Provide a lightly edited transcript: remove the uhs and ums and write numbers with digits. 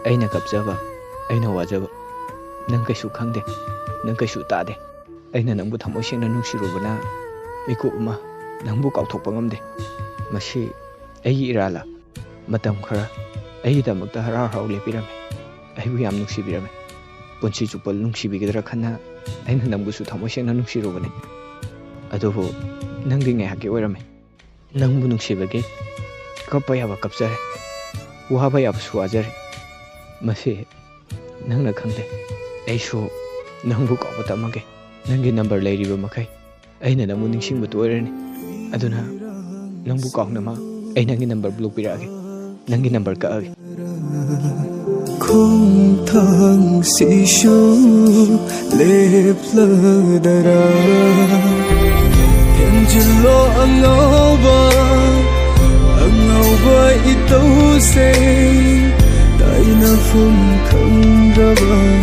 ꯑꯩꯅ ꯀꯞꯆꯕ ꯑꯩꯅ ꯋꯥꯖꯕ ꯅꯪ ꯀꯩꯁꯨ ꯈꯪꯗꯦ ꯅꯪ ꯀꯩꯁꯨ ꯇꯥꯗꯦ ꯑꯩꯅ ꯅꯪꯕꯨ ꯊꯃꯣꯏ ꯁꯦꯡꯅ ꯅꯨꯡꯁꯤꯔꯨꯕꯅ ꯃꯤꯀꯨꯞ ꯑꯃ ꯅꯪꯕꯨ ꯀꯥꯎꯊꯣꯛꯄ ꯉꯝꯗꯦ ꯃꯁꯤ ꯑꯩꯒꯤ ꯏꯔꯥꯜꯂ ꯃꯇꯝ ꯈꯔ ꯑꯩꯒꯤꯗꯃꯛꯇ ꯍꯔꯥꯎ ꯍꯔꯥꯎ ꯂꯦꯞꯄꯤꯔꯝꯃꯦ ꯑꯩꯕꯨ ꯌꯥꯝ ꯅꯨꯡꯁꯤꯕꯤꯔꯝꯃꯦ ꯄꯨꯟꯁꯤ ꯆꯨꯞꯄ ꯅꯨꯡꯁꯤꯕꯤꯒꯗ꯭ꯔꯥ ꯈꯟꯅ ꯑꯩꯅ ꯅꯪꯕꯨꯁꯨ ꯊꯃꯣꯏ ꯁꯦꯡꯅ ꯅꯨꯡꯁꯤꯔꯨꯕꯅꯦ ꯑꯗꯨꯕꯨ ꯅꯪꯗꯤ ꯉꯥꯏꯍꯥꯛꯀꯤ ꯑꯣꯏꯔꯝꯃꯦ ꯅꯪꯕꯨ ꯅꯨꯡꯁꯤꯕꯒꯤ ꯀꯞꯄ ꯌꯥꯕ ꯀꯞꯆꯔꯦ ꯋꯥꯕ ꯌꯥꯕꯁꯨ ꯋꯥꯖꯔꯦ ꯃꯁꯤ ꯅꯪꯅ ꯈꯪꯗꯦ ꯑꯩꯁꯨ ꯅꯪꯕꯨ ꯀꯥꯎꯕ ꯇꯝꯃꯒꯦ ꯅꯪꯒꯤ ꯅꯝꯕꯔ ꯂꯩꯔꯤꯕ ꯃꯈꯩ ꯑꯩꯅ ꯅꯪꯕꯨ ꯅꯤꯡꯁꯤꯡꯕꯗꯨ ꯑꯣꯏꯔꯅꯤ ꯑꯗꯨꯅ ꯅꯪꯕꯨ ꯀꯥꯎꯅꯃꯛ ꯑꯩ ꯅꯪꯒꯤ ꯅꯝꯕꯔ ꯕ꯭ꯂꯣꯛ ꯄꯤꯔꯛꯑꯒꯦ ꯅꯪꯒꯤ ꯅꯝꯕꯔ ꯀꯛꯑꯒꯦ ꯈꯣꯡꯊꯥꯡꯁꯤꯁꯨ ꯂꯦꯞꯂꯗꯔꯥ ꯊꯦꯝꯖꯤꯜꯂꯣ ꯑꯉꯧꯕ ꯏꯇꯧꯁꯦ ꯇꯥꯏꯅꯐꯝ ꯈꯪꯗ꯭ꯔꯕ